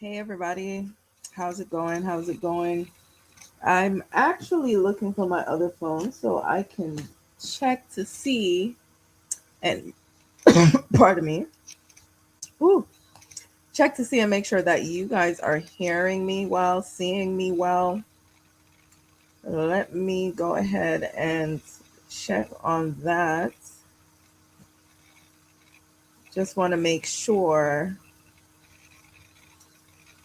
Hey everybody, how's it going? How's it going? I'm actually looking for my other phone so I can check to see and pardon me. Ooh, check to see and make sure that you guys are hearing me well, seeing me well. Let me go ahead and check on that. Just want to make sure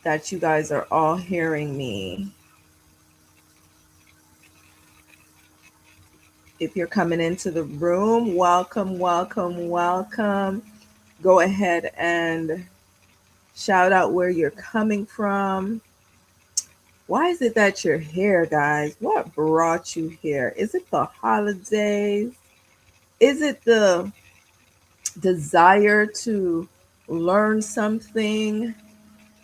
that you guys are all hearing me. If you're coming into the room, welcome, welcome, welcome. Go ahead and shout out where you're coming from. Why is it that you're here, guys? What brought you here? Is it the holidays? Is it the desire to learn something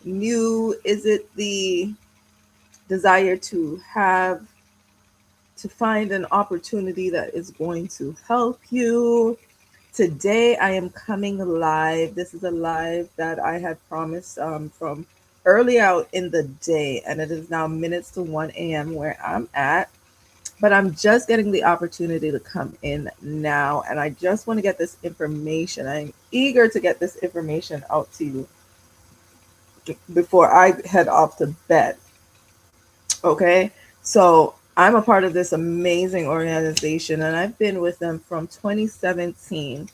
new? Is it the desire to find an opportunity that is going to help you? Today I am coming live. This is a live that I had promised from early out in the day, and it is now minutes to 1 a.m. where I'm at. But I'm just getting the opportunity to come in now, and I just want to get this information. I'm eager to get this information out to you before I head off to bed. Okay, so I'm a part of this amazing organization, and I've been with them from 2017,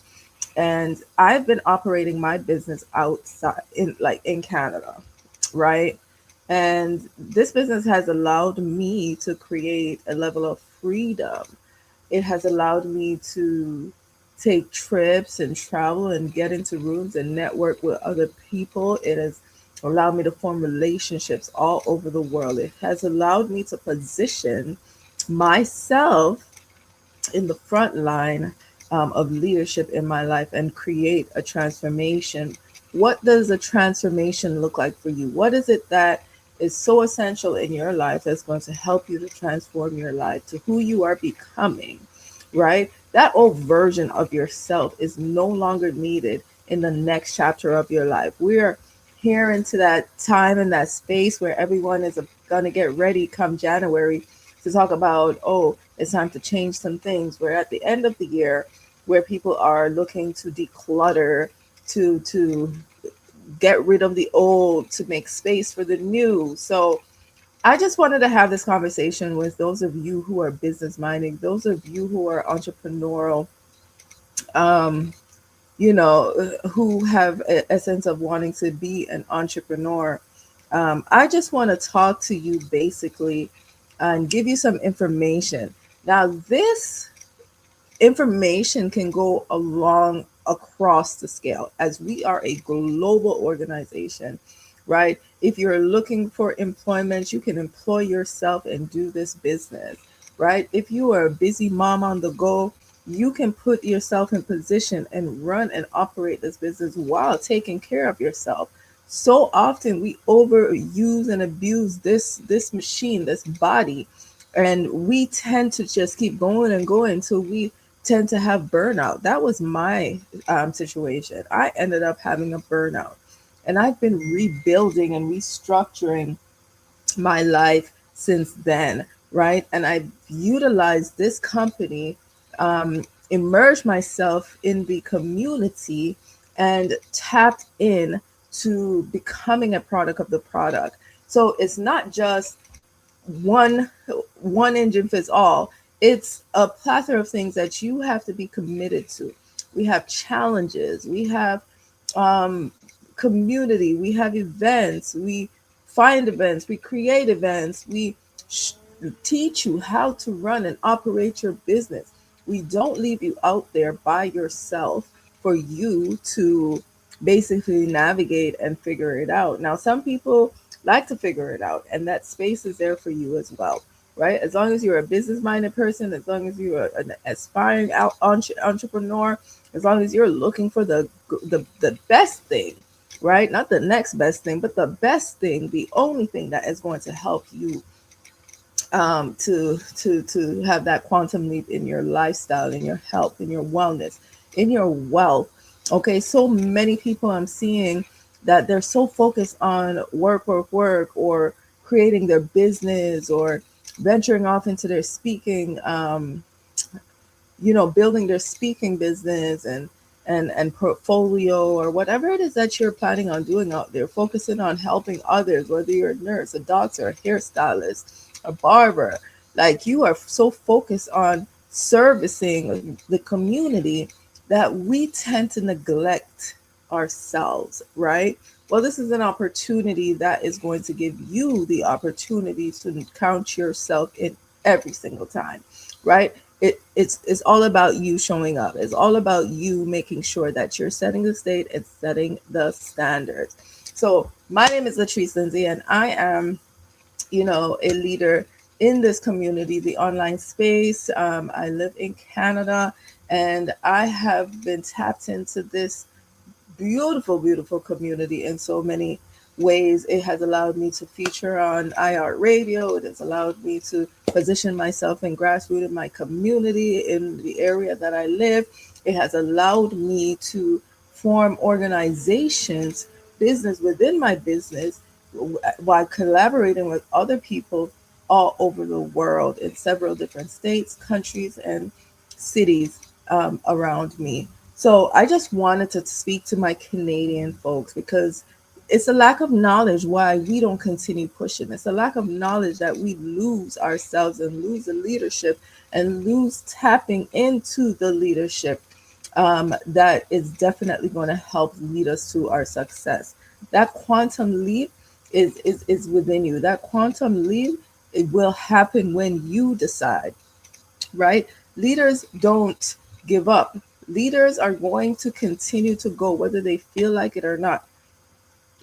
and I've been operating my business outside in Canada, right? And this business has allowed me to create a level of freedom. It has allowed me to take trips and travel and get into rooms and network with other people. It has allowed me to form relationships all over the world. It has allowed me to position myself in the front line of leadership in my life and create a transformation. What does a transformation look like for you? What is it that is so essential in your life that's going to help you to transform your life to who you are becoming, right? That old version of yourself is no longer needed in the next chapter of your life. We're here into that time and that space where everyone is going to get ready come January to talk about, oh, it's time to change some things. We're at the end of the year where people are looking to declutter, to get rid of the old, to make space for the new. So I just wanted to have this conversation with those of you who are business minded, those of you who are entrepreneurial, um, who have a sense of wanting to be an entrepreneur. I just want to talk to you basically and give you some information. Now, this information can go along across the scale as we are a global organization, right? If you're looking for employment, you can employ yourself and do this business, right? If you are a busy mom on the go, you can put yourself in position and run and operate this business while taking care of yourself. So often we overuse and abuse this machine, this body, and we tend to just keep going and going until we tend to have burnout. That was my situation. I ended up having a burnout, and I've been rebuilding and restructuring my life since then, right? And I've utilized this company, immersed myself in the community, and tapped in to becoming a product of the product. So it's not just one one engine fits all. It's a plethora of things that you have to be committed to. We have challenges, we have um, community, we have events, we find events, we create events, we sh- teach you how to run and operate your business. We don't leave you out there by yourself for you to basically navigate and figure it out. Now, some people like to figure it out, and that space is there for you as well, right? As long as you're a business minded person, as long as you're an aspiring entrepreneur, as long as you're looking for the best thing, right? Not the next best thing, but the best thing, the only thing that is going to help you to have that quantum leap in your lifestyle, in your health, in your wellness, in your wealth. Okay, so many people I'm seeing that they're so focused on work, work, work, or creating their business or venturing off into their speaking, building their speaking business and portfolio or whatever it is that you're planning on doing out there, focusing on helping others, whether you're a nurse, a doctor, a hairstylist, a barber. Like you are so focused on servicing the community that we tend to neglect ourselves, right? Well, this is an opportunity that is going to give you the opportunity to count yourself in every single time, right? It's all about you showing up. It's all about you making sure that you're setting the state and setting the standards. So my name is Latrice Lindsay, and I am, a leader in this community, the online space. I live in Canada, and I have been tapped into this beautiful, beautiful community in so many ways. It has allowed me to feature on IR radio. It has allowed me to position myself and grassroots in my community in the area that I live. It has allowed me to form organizations, business within my business, while collaborating with other people all over the world in several different states, countries, and cities around me. So I just wanted to speak to my Canadian folks because it's a lack of knowledge why we don't continue pushing. It's a lack of knowledge that we lose ourselves and lose the leadership and lose tapping into the leadership that is definitely going to help lead us to our success. That quantum leap is within you. That quantum leap, it will happen when you decide, right? Leaders don't give up. Leaders are going to continue to go whether they feel like it or not,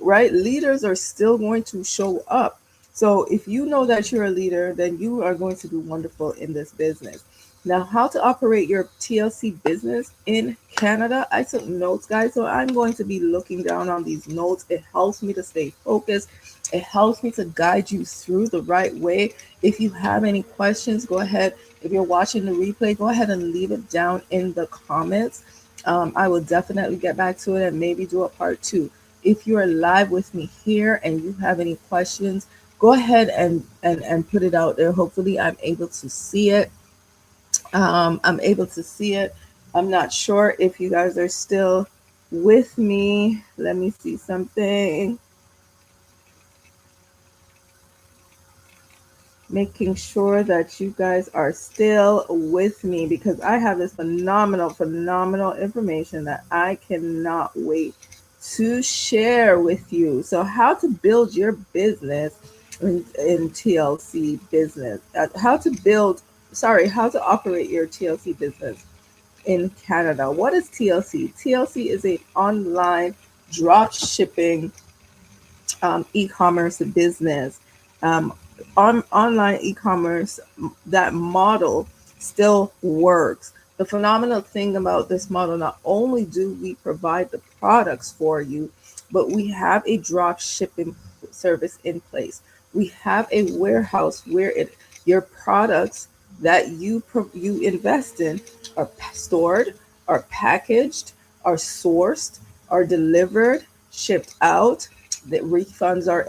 right? Leaders are still going to show up. So if you know that you're a leader, then you are going to do wonderful in this business. Now, how to operate your TLC business in Canada? I took notes, guys, so I'm going to be looking down on these notes. It helps me to stay focused. It helps me to guide you through the right way. If you have any questions, go ahead. If you're watching the replay, go ahead and leave it down in the comments. I will definitely get back to it and maybe do a part two. If you are live with me here and you have any questions, go ahead and put it out there. Hopefully, I'm able to see it. I'm able to see it. I'm not sure if you guys are still with me. Let me see something. Making sure that you guys are still with me because I have this phenomenal, phenomenal information that I cannot wait to share with you. So, how to build your business in TLC business, how to operate your TLC business in Canada. What is TLC? TLC is a online drop shipping e-commerce business. Um, online e-commerce, that model still works. The phenomenal thing about this model, not only do we provide the products for you, but we have a drop shipping service in place. We have a warehouse where your products that you invest in are stored, are packaged, are sourced, are delivered, shipped out. The refunds are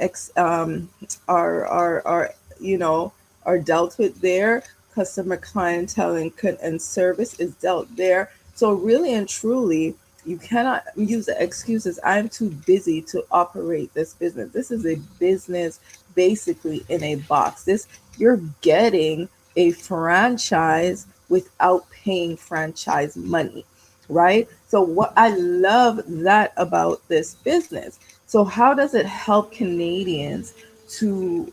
are dealt with there. Customer clientele and service is dealt there. So really and truly, you cannot use the excuses, I'm too busy to operate this business. This is a business basically in a box. This, you're getting a franchise without paying franchise money, right? So what I love that about this business. So how does it help Canadians to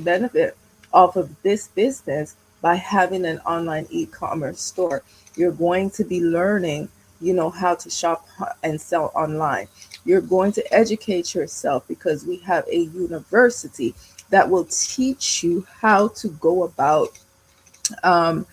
benefit off of this business by having an online e-commerce store? You're going to be learning, how to shop and sell online. You're going to educate yourself because we have a university that will teach you how to go about um,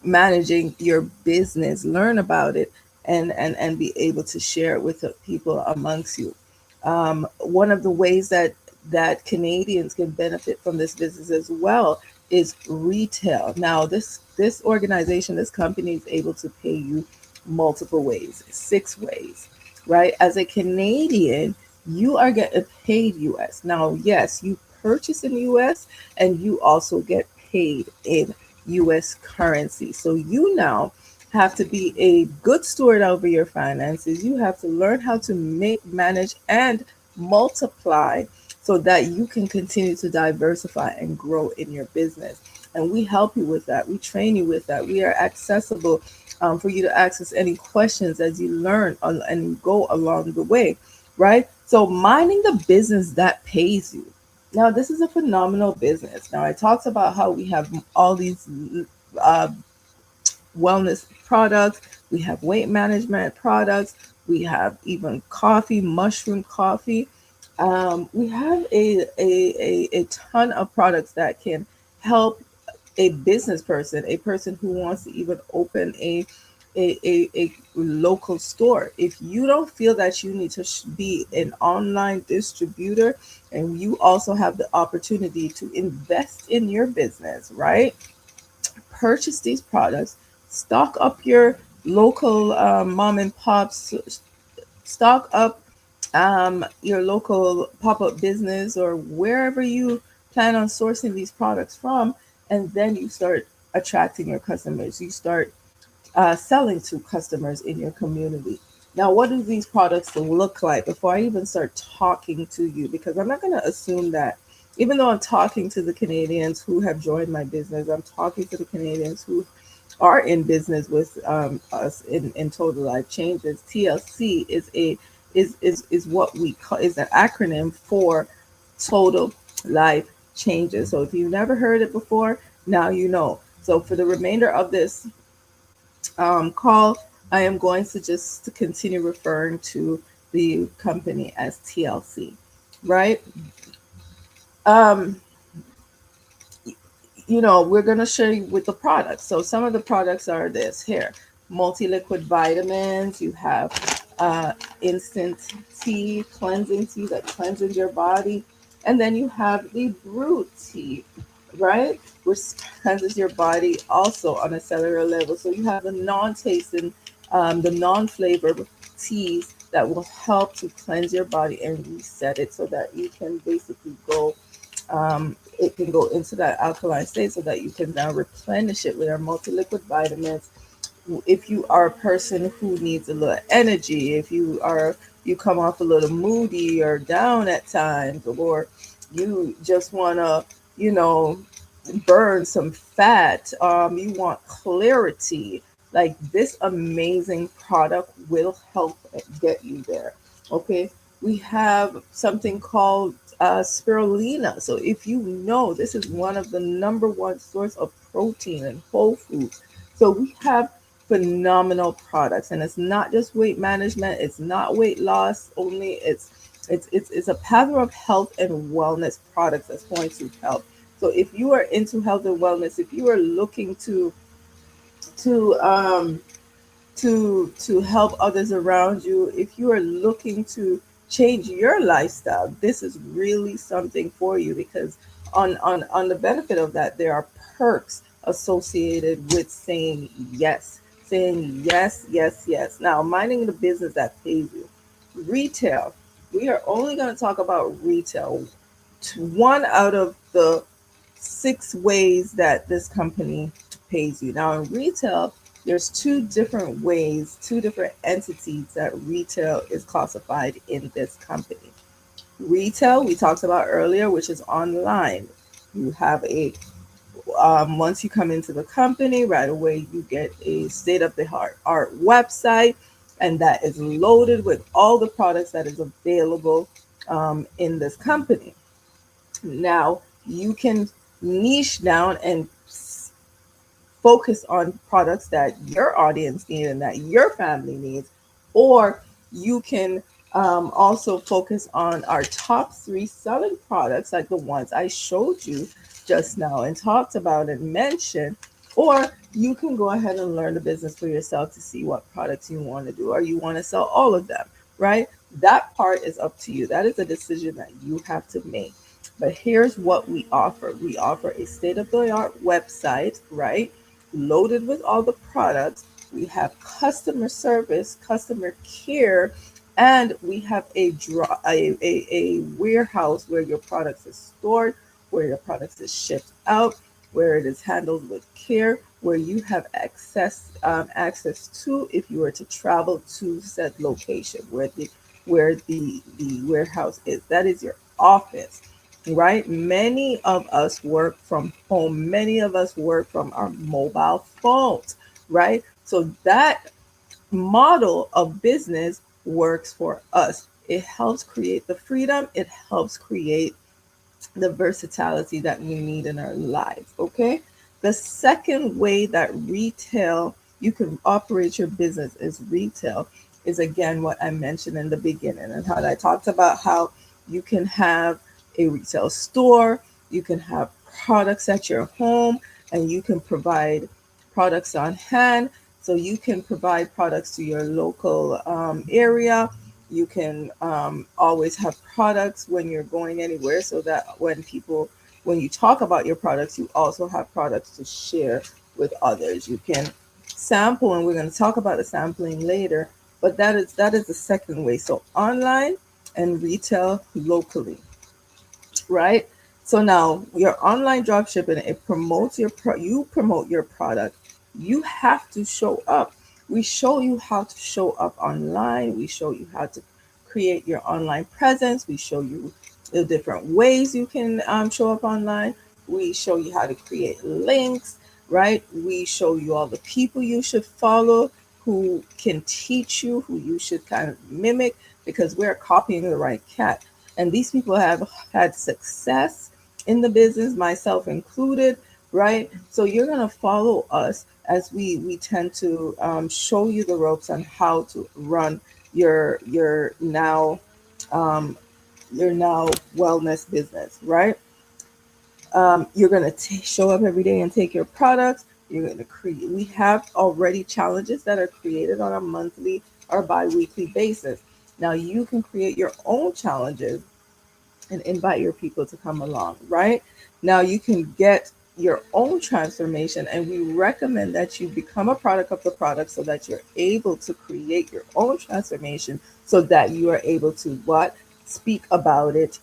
managing your business, learn about it, and be able to share it with the people amongst you. One of the ways that Canadians can benefit from this business as well is retail. Now, this organization, this company is able to pay you multiple ways, 6 ways, right? As a Canadian, you are getting paid US. Now, yes, you purchase in US and you also get paid in US currency. So you now have to be a good steward over your finances. You have to learn how to make, manage, and multiply so that you can continue to diversify and grow in your business. And we help you with that. We train you with that. We are accessible for you to ask us any questions as you learn and go along the way, right? So, minding the business that pays you. Now, this is a phenomenal business. Now, I talked about how we have all these uh, wellness products, we have weight management products, we have even coffee, mushroom coffee. We have a ton of products that can help a business person, a person who wants to even open a local store. If you don't feel that you need to be an online distributor and you also have the opportunity to invest in your business, right? Purchase these products, stock up your local mom and pops, stock up your local pop up business or wherever you plan on sourcing these products from, and then you start attracting your customers. You start selling to customers in your community. Now, what do these products look like before I even start talking to you? Because I'm not going to assume that, even though I'm talking to the Canadians who have joined my business, I'm talking to the Canadians who are in business with us in Total Life Changes. TLC is what we call is an acronym for Total Life Changes. So if you've never heard it before, now you know. So for the remainder of this call, I am going to just continue referring to the company as TLC, right? Um, we're going to show you with the products. So some of the products are this here: multi-liquid vitamins. You have uh, instant tea, cleansing tea that cleanses your body. And then you have the brew tea, right? Which cleanses your body also on a cellular level. So you have the non-tasting, the non-flavored teas that will help to cleanse your body and reset it so that you can basically go it can go into that alkaline state so that you can now replenish it with our multi-liquid vitamins. If you are a person who needs a little energy, if you come off a little moody or down at times, or you just want to, you know, burn some fat, you want clarity, like this amazing product will help get you there. Okay, we have something called spirulina. So if you know, this is one of the number one source of protein in whole foods. So we have phenomenal products, and it's not just weight management, it's not weight loss only, it's a pattern of health and wellness products that's going to help. So if you are into health and wellness, if you are looking to to help others around you, if you are looking to change your lifestyle, this is really something for you, because on the benefit of that, there are perks associated with saying yes, yes, yes. Now, minding the business that pays you. Retail. We are only going to talk about retail. One out of the six ways that this company pays you. Now, in retail, there's two different ways, two different entities that retail is classified in this company. Retail, we talked about earlier, which is online. You have a once you come into the company, right away you get a state of the art website, and that is loaded with all the products that is available in this company. Now you can niche down and focus on products that your audience need and that your family needs, or you can also focus on our top three selling products, like the ones I showed you just now and talked about and mentioned, or you can go ahead and learn the business for yourself to see what products you want to do, or you want to sell all of them, right? That part is up to you. That is a decision that you have to make. But here's what we offer: we offer a state of the art website, right? Loaded with all the products. We have customer service, customer care, And we have a warehouse where your products is stored, where your products is shipped out, where it is handled with care, where you have access to if you were to travel to said location where the warehouse is. That is your office, right? Many of us work from home. Many of us work from our mobile phones, right? So that model of business works for us. It helps create the freedom, it helps create the versatility that we need in our lives. Okay. The second way that retail, you can operate your business is retail, is again what I mentioned in the beginning, and how I talked about how you can have a retail store, you can have products at your home, and you can provide products on hand. So you can provide products to your local area. You can always have products when you're going anywhere, so that when you talk about your products, you also have products to share with others. You can sample, and we're going to talk about the sampling later, but that is the second way. So online and retail locally, right? So now your online drop shipping, it promotes you promote your product. You have to show up. We show you how to show up online. We show you how to create your online presence. We show you the different ways you can show up online. We show you how to create links, right? We show you all the people you should follow, who can teach you, who you should kind of mimic, because we're copying the right cat. And these people have had success in the business, myself included, right? So you're going to follow us as we tend to show you the ropes on how to run your um, now wellness business, right? You're going to show up every day and take your products. You're going to create, we have already challenges that are created on a monthly or bi-weekly basis. Now you can create your own challenges and invite your people to come along, right? Now you can get your own transformation, and we recommend that you become a product of the product, so that you're able to create your own transformation, so that you are able to what? Speak about it,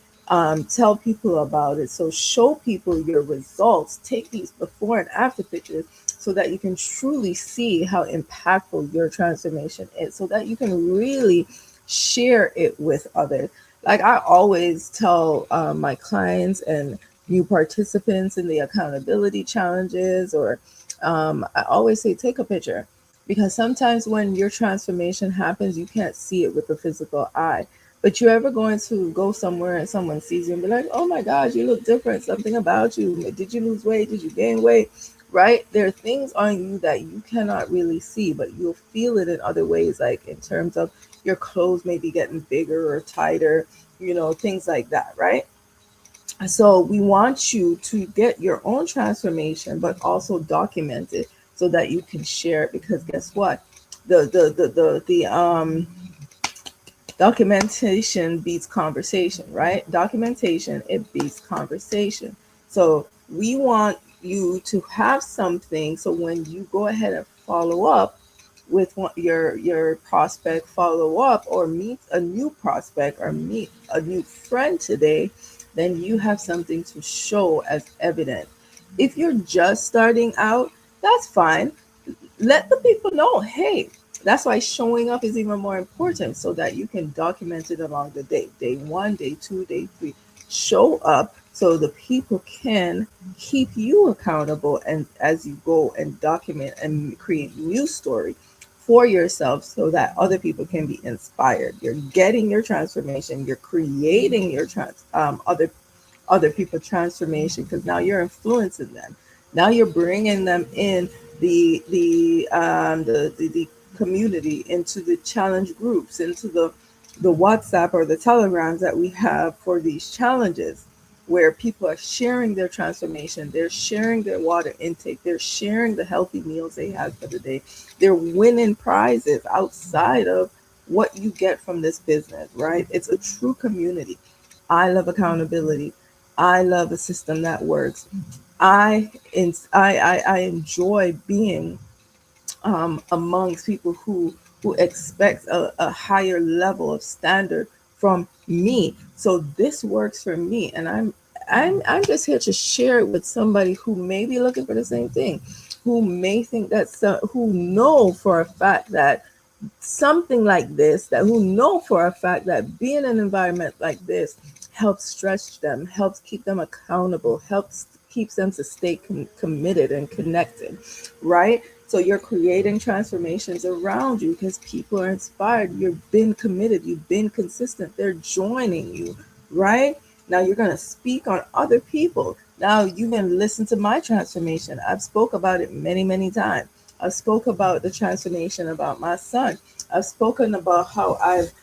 tell people about it. So show people your results, take these before and after pictures, so that you can truly see how impactful your transformation is, so that you can really share it with others. Like I always tell my clients and new participants in the accountability challenges, or I always say, take a picture, because sometimes when your transformation happens, you can't see it with the physical eye. But you're ever going to go somewhere and someone sees you and be like, oh my gosh, you look different. Something about you. Did you lose weight? Did you gain weight? Right? There are things on you that you cannot really see, but you'll feel it in other ways, like in terms of your clothes maybe getting bigger or tighter, things like that, right? So we want you to get your own transformation, but also document it so that you can share it. Because guess what? The documentation beats conversation, right? Documentation, it beats conversation. So we want you to have something, so when you go ahead and follow up with your prospect, follow up or meet a new prospect or meet a new friend today, then you have something to show as evidence. If you're just starting out, that's fine. Let the people know, hey, that's why showing up is even more important, so that you can document it along the day one, day two, day three. Show up so the people can keep you accountable, and as you go and document and create new story for yourself, so that other people can be inspired. You're getting your transformation, you're creating your other people transformation, because now you're influencing them. Now you're bringing them in the community, into the challenge groups, into the WhatsApp or the telegrams that we have for these challenges, where people are sharing their transformation, they're sharing their water intake, they're sharing the healthy meals they had for the day, they're winning prizes outside of what you get from this business, right? It's a true community. I love accountability. I love a system that works. I enjoy being amongst people who who expects a higher level of standard from me. So this works for me, and I'm just here to share it with somebody who may be looking for the same thing, who may think who know for a fact that something like this, that who know for a fact that being in an environment like this helps stretch them, helps keep them accountable, helps keeps them to stay committed and connected, right? So you're creating transformations around you because people are inspired. You've been committed, you've been consistent, they're joining you, right? Now you're going to speak on other people. Now you can listen to my transformation. I've spoke about it many, many times. I've spoke about the transformation about my son. I've spoken about how I've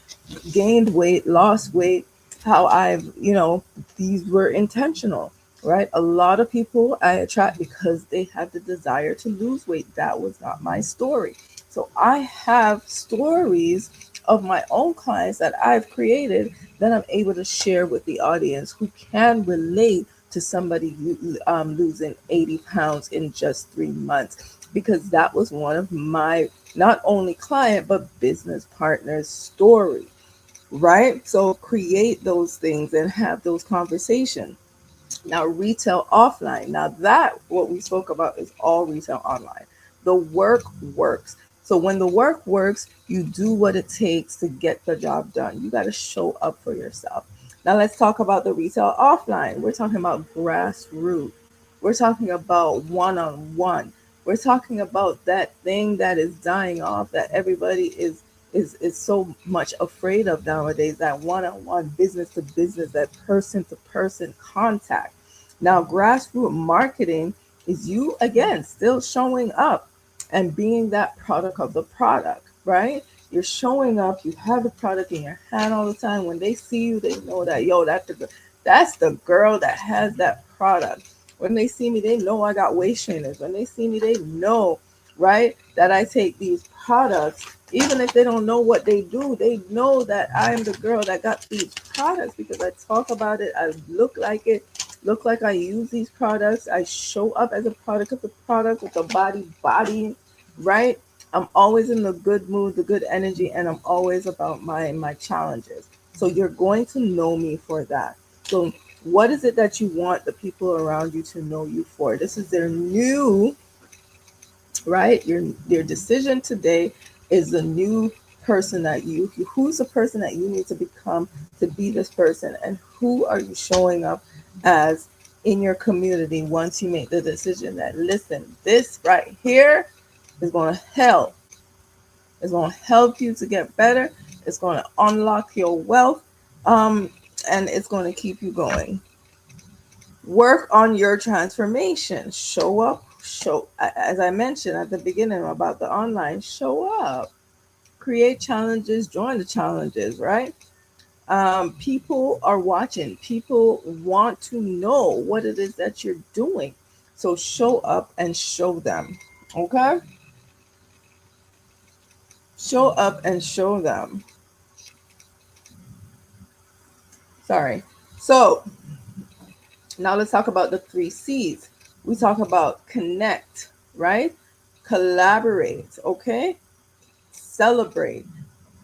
gained weight, lost weight, how these were intentional, right? A lot of people I attract because they have the desire to lose weight. That was not my story. So I have stories of my own clients that I've created that I'm able to share with the audience who can relate to somebody losing 80 pounds in just 3 months, because that was one of my not only client but business partners story, right? So create those things and have those conversations. Now, retail offline. Now, that what we spoke about is all retail online. The work works. So when the work works, you do what it takes to get the job done. You got to show up for yourself. Now, let's talk about the retail offline. We're talking about grassroots. We're talking about one on one. We're talking about that thing that is dying off that everybody is so much afraid of nowadays, that one-on-one, business to business, that person to person contact. Now, grassroots marketing is you again still showing up and being that product of the product, right? You're showing up, you have the product in your hand all the time. When they see you, they know that, yo, that's the girl that has that product. When they see me, they know I got waist trainers. When they see me, they know, right, that I take these products. Even if they don't know what they do, they know that I'm the girl that got these products because I talk about it, I look like I use these products. I show up as a product of the product with the body, right? I'm always in the good mood, the good energy, and I'm always about my challenges. So you're going to know me for that. So what is it that you want the people around you to know you for? This is their new, right? Your decision today is the new person that who's the person that you need to become to be this person, and who are you showing up as in your community once you make the decision that, listen, this right here is going to help. It's going to help you to get better. It's going to unlock your wealth, um, and it's going to keep you going. Work on your transformation. Show up. As I mentioned at the beginning about the online, show up. Create challenges, join the challenges, right? People are watching. People want to know what it is that you're doing. So show up and show them. Okay? Show up and show them. Sorry. So now let's talk about the 3 C's. We talk about connect, right? Collaborate, okay? Celebrate.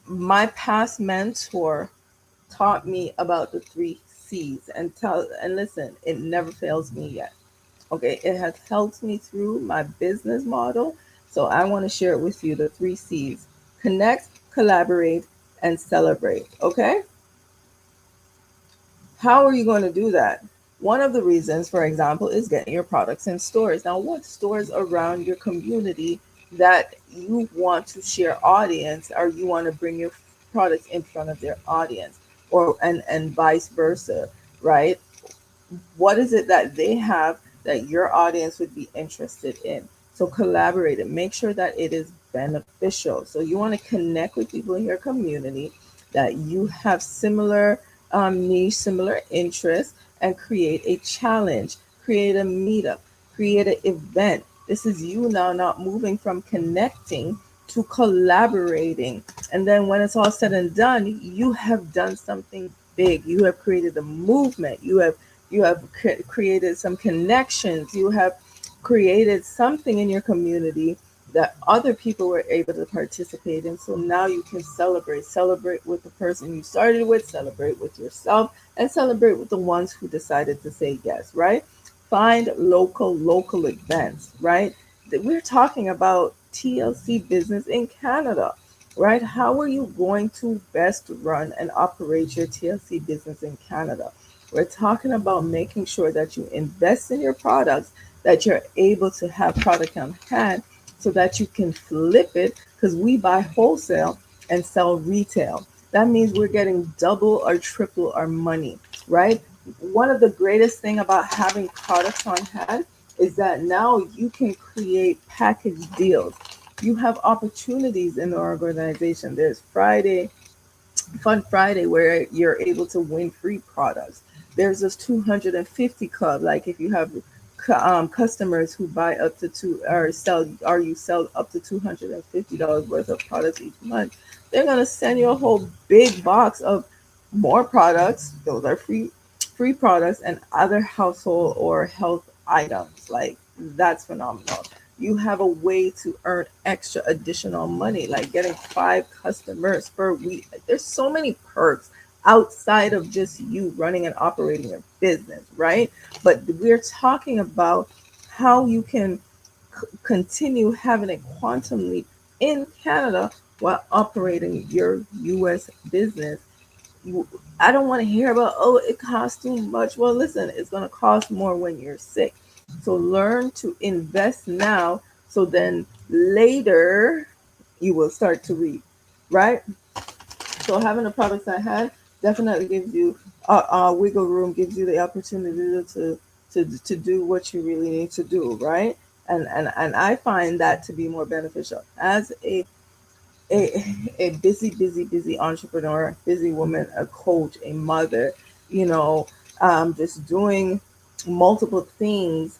My past mentor taught me about the 3 C's, and listen, it never fails me yet. Okay, it has helped me through my business model. So I want to share it with you, the 3 C's: connect, collaborate, and celebrate. Okay? How are you going to do that? One of the reasons, for example, is getting your products in stores. Now, what stores around your community that you want to share audience, or you want to bring your products in front of their audience, or and vice versa, right? What is it that they have that your audience would be interested in? So collaborate and make sure that it is beneficial. So you want to connect with people in your community that you have similar niche, similar interests, and create a challenge, create a meetup, create an event. This is you now not moving from connecting to collaborating. And then when it's all said and done, you have done something big. You have created a movement. You have created some connections. You have created something in your community that other people were able to participate in. So now you can celebrate with the person you started with, celebrate with yourself, and celebrate with the ones who decided to say yes, right? Find local events, right? We're talking about TLC business in Canada, right? How are you going to best run and operate your TLC business in Canada? We're talking about making sure that you invest in your products, that you're able to have product on hand so that you can flip it, because we buy wholesale and sell retail. That means we're getting double or triple our money, right? One of the greatest thing about having products on hand is that now you can create package deals. You have opportunities in the organization. There's Fun Friday where you're able to win free products. There's this 250 club. Like if you have customers who buy up to you sell up to $250 worth of products each month, they're gonna send you a whole big box of more products. Those are free products and other household or health items. Like that's phenomenal. You have a way to earn extra additional money, like getting 5 customers per week. Like, there's so many perks outside of just you running and operating your business, right? But we're talking about how you can continue having a quantum leap in Canada while operating your US business. I don't want to hear about, oh, it costs too much. Well, listen, it's going to cost more when you're sick. So learn to invest now so then later you will start to reap, right? So having the products I had definitely gives you wiggle room, gives you the opportunity to do what you really need to do, right? And I find that to be more beneficial as a a busy entrepreneur, busy woman, a coach, a mother, you know, just doing multiple things.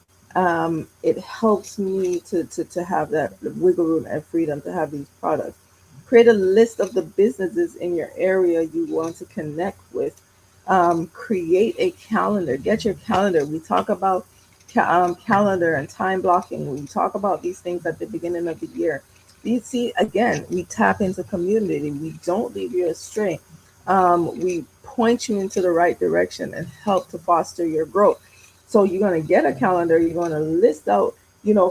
It helps me to have that wiggle room and freedom to have these products. Create a list of the businesses in your area you want to connect with. Create a calendar. Get your calendar. We talk about calendar and time blocking. We talk about these things at the beginning of the year. You see, again, we tap into community. We don't leave you astray. We point you into the right direction and help to foster your growth. So you're going to get a calendar. You're going to list out,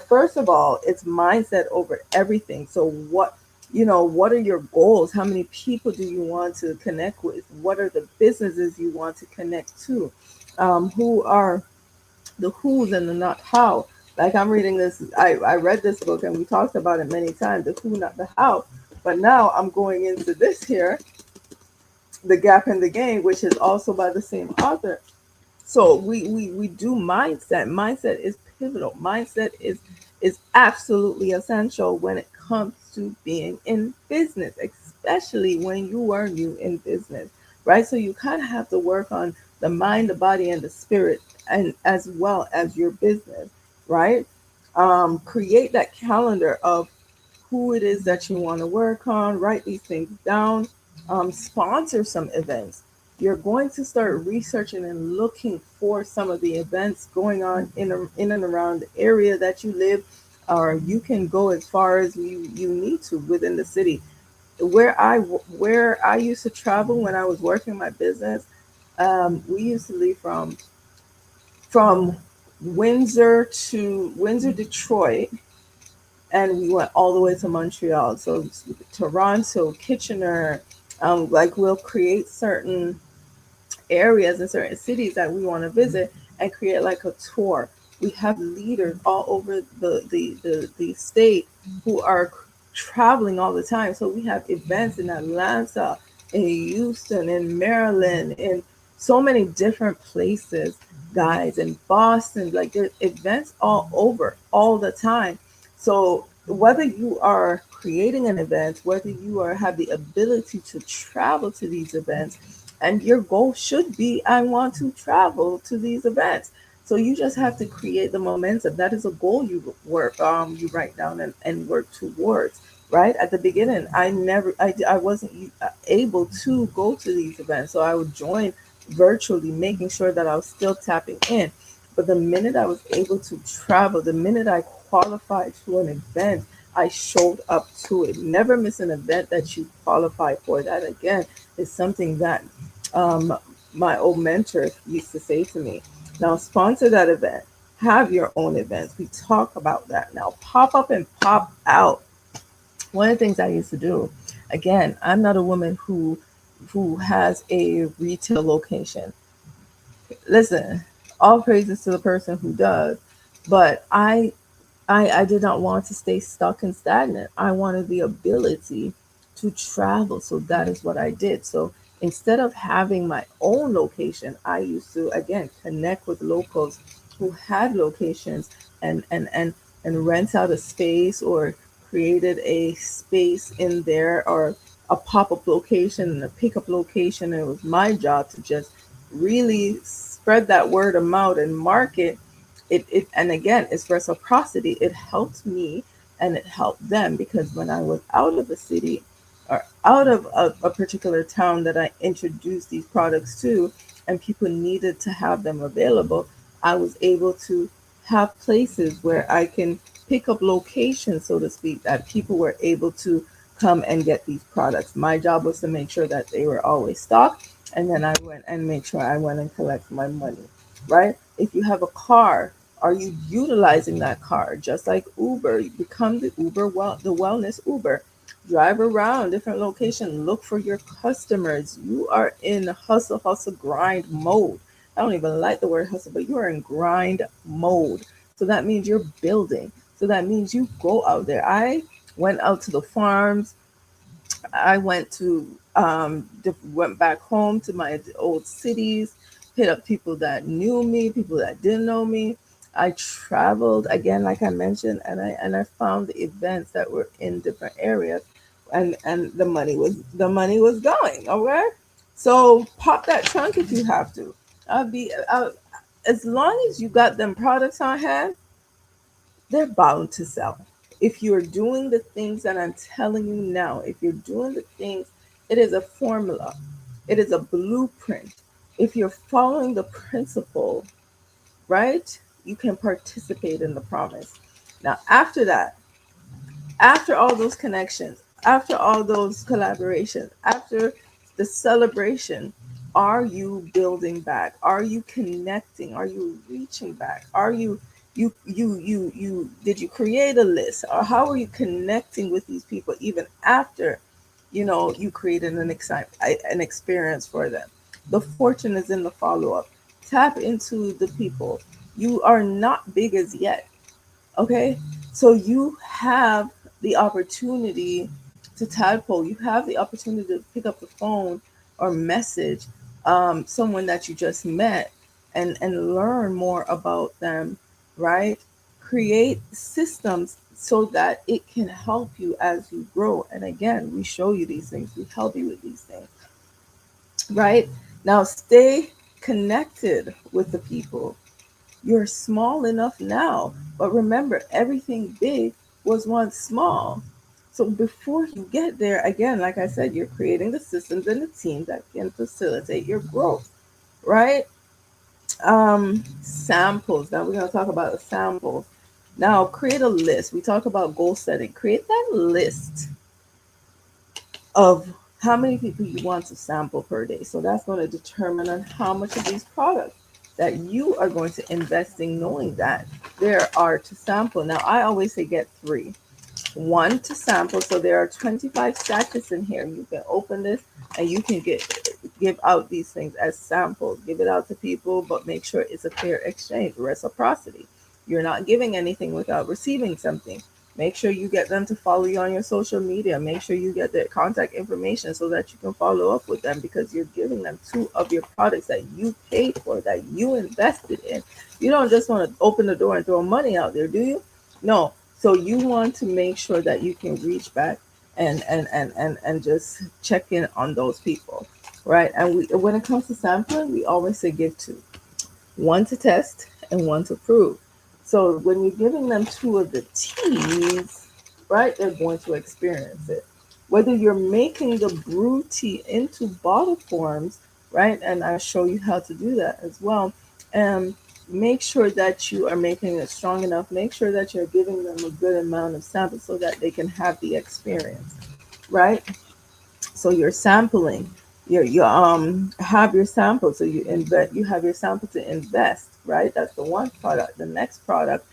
first of all, it's mindset over everything. So what are your goals? How many people do you want to connect with? What are the businesses you want to connect to? Who are the who's and the not how. Like I'm reading this, I read this book and we talked about it many times, the who, not the how. But now I'm going into this here, The Gap in the Game, which is also by the same author. So we do mindset. Mindset is pivotal. Mindset is absolutely essential when it comes to being in business, especially when you are new in business, right? So you kind of have to work on the mind, the body, and the spirit, and as well as your business, right? Create that calendar of who it is that you want to work on, write these things down, sponsor some events. You're going to start researching and looking for some of the events going on in and around the area that you live, or you can go as far as you need to within the city. Where I used to travel when I was working my business, we used to leave from Windsor, Detroit, and we went all the way to Montreal. So Toronto, Kitchener, like we'll create certain areas and certain cities that we want to visit and create like a tour. We have leaders all over the state who are traveling all the time. So we have events in Atlanta, in Houston, in Maryland, in so many different places, guys, in Boston. Like there's events all over all the time. So whether you are creating an event, whether you are have the ability to travel to these events, and your goal should be, I want to travel to these events. So you just have to create the momentum. That is a goal you write down and work towards. Right at the beginning, I wasn't able to go to these events, so I would join virtually, making sure that I was still tapping in. But the minute I was able to travel, the minute I qualified to an event, I showed up to it. Never miss an event that you qualify for. That again is something that um, my old mentor used to say to me. Now sponsor that event. Have your own events. We talk about that now. Pop up and pop out. One of the things I used to do, again, I'm not a woman who has a retail location. Listen, all praises to the person who does, but I did not want to stay stuck and stagnant. I wanted the ability to travel. So that is what I did. So instead of having my own location, I used to again connect with locals who had locations and rent out a space or created a space in there or a pop-up location and a pickup location. And it was my job to just really spread that word of mouth and market it and again it's reciprocity. It helped me and it helped them because when I was out of the city or out of a particular town that I introduced these products to and people needed to have them available, I was able to have places where I can pick up locations, so to speak, that people were able to come and get these products. My job was to make sure that they were always stocked, and then I went and make sure I went and collect my money, right? If you have a car, are you utilizing that car? Just like Uber, you become the the wellness Uber. Drive around different locations, look for your customers. You are in hustle, hustle, grind mode. I don't even like the word hustle, but you are in grind mode. So that means you're building. So that means you go out there. I went out to the farms. I went to went back home to my old cities, hit up people that knew me, people that didn't know me. I traveled again, like I mentioned, and I found the events that were in different areas, and the money was going. Okay, so pop that trunk if you have to. As long as you got them products on hand, they're bound to sell. If you're doing the things that I'm telling you now, if you're doing the things, it is a formula, it is a blueprint. If you're following the principle, right, you can participate in the promise. Now, after that, after all those connections, after all those collaborations, after the celebration, are you building back? Are you connecting? Are you reaching back? Are you did you create a list? Or how are you connecting with these people even after you created an experience for them? The fortune is in the follow-up. Tap into the people. You are not big as yet. Okay, so you have the opportunity to tadpole. You have the opportunity to pick up the phone or message someone that you just met and learn more about them, right? Create systems so that it can help you as you grow. And again, we show you these things, we help you with these things, right? Now, stay connected with the people. You're small enough now, but remember, everything big was once small. So before you get there, again, like I said, you're creating the systems and the team that can facilitate your growth, right? Samples. Now we're going to talk about the samples. Now, create a list. We talk about goal setting. Create that list of how many people you want to sample per day. So that's going to determine on how much of these products that you are going to invest in, knowing that there are to sample. Now, I always say get three. One to sample. So there are 25 sachets in here. You can open this and you can give out these things as samples. Give it out to people, but make sure it's a fair exchange, reciprocity. You're not giving anything without receiving something. Make sure you get them to follow you on your social media. Make sure you get their contact information so that you can follow up with them because you're giving them two of your products that you paid for, that you invested in. You don't just want to open the door and throw money out there, do you? No. So you want to make sure that you can reach back and just check in on those people, right? And when it comes to sampling, we always say give two, one to test and one to prove. So when you're giving them two of the teas, right, they're going to experience it. Whether you're making the brew tea into bottle forms, right, and I show you how to do that as well. Um, make sure that you are making it strong enough. Make sure that you're giving them a good amount of samples so that they can have the experience, right? So you're sampling. You have your sample. So you invest. You have your sample to invest, right? That's the one product. The next product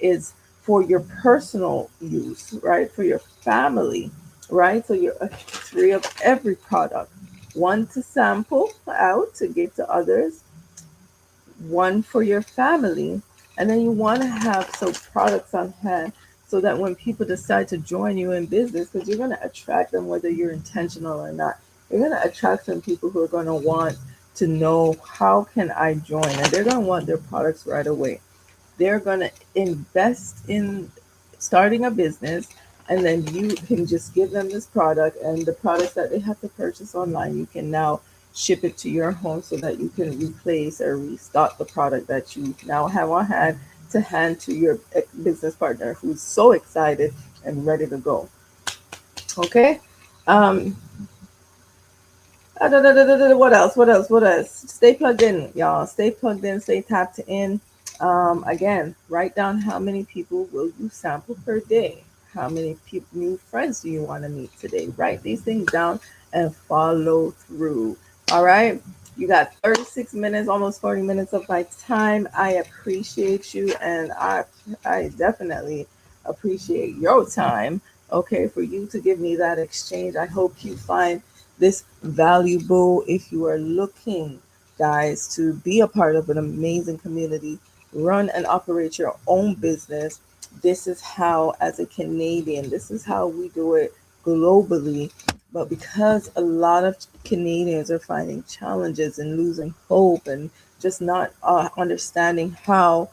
is for your personal use, right? For your family, right? So you're three of every product. One to sample out to give to others, one for your family, and then you want to have some products on hand so that when people decide to join you in business, because you're going to attract them whether you're intentional or not, you're going to attract some people who are going to want to know how can I join, and they're going to want their products right away. They're going to invest in starting a business, and then you can just give them this product, and the products that they have to purchase online, you can now ship it to your home so that you can replace or restock the product that you now have on hand to hand to your business partner who's so excited and ready to go. Okay. Um, what else? What else? What else? Stay plugged in, y'all. Stay plugged in. Stay tapped in. Again, write down how many people will you sample per day. How many people, new friends do you want to meet today? Write these things down and follow through. All right. You got 36 minutes, almost 40 minutes of my time. I appreciate you, and I definitely appreciate your time. Okay, for you to give me that exchange. I hope you find this valuable. If you are looking, guys, to be a part of an amazing community, run and operate your own business, this is how, as a Canadian, this is how we do it globally. But because a lot of Canadians are finding challenges and losing hope and just not understanding how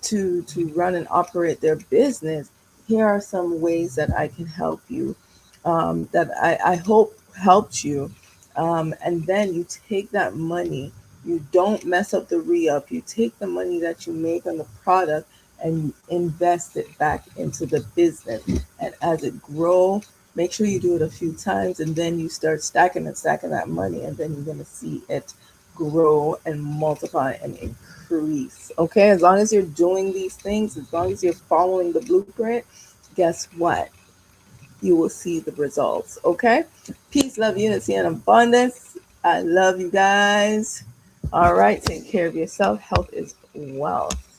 to run and operate their business, here are some ways that I can help you, that I hope helped you. And then you take that money, you don't mess up the re up, you take the money that you make on the product and you invest it back into the business. And as it grow, make sure you do it a few times, and then you start stacking and stacking that money, and then you're going to see it grow and multiply and increase. Okay, as long as you're doing these things, as long as you're following the blueprint, guess what? You will see the results. Okay. Peace, love, unity, and abundance. I love you guys. All right. Take care of yourself. Health is wealth.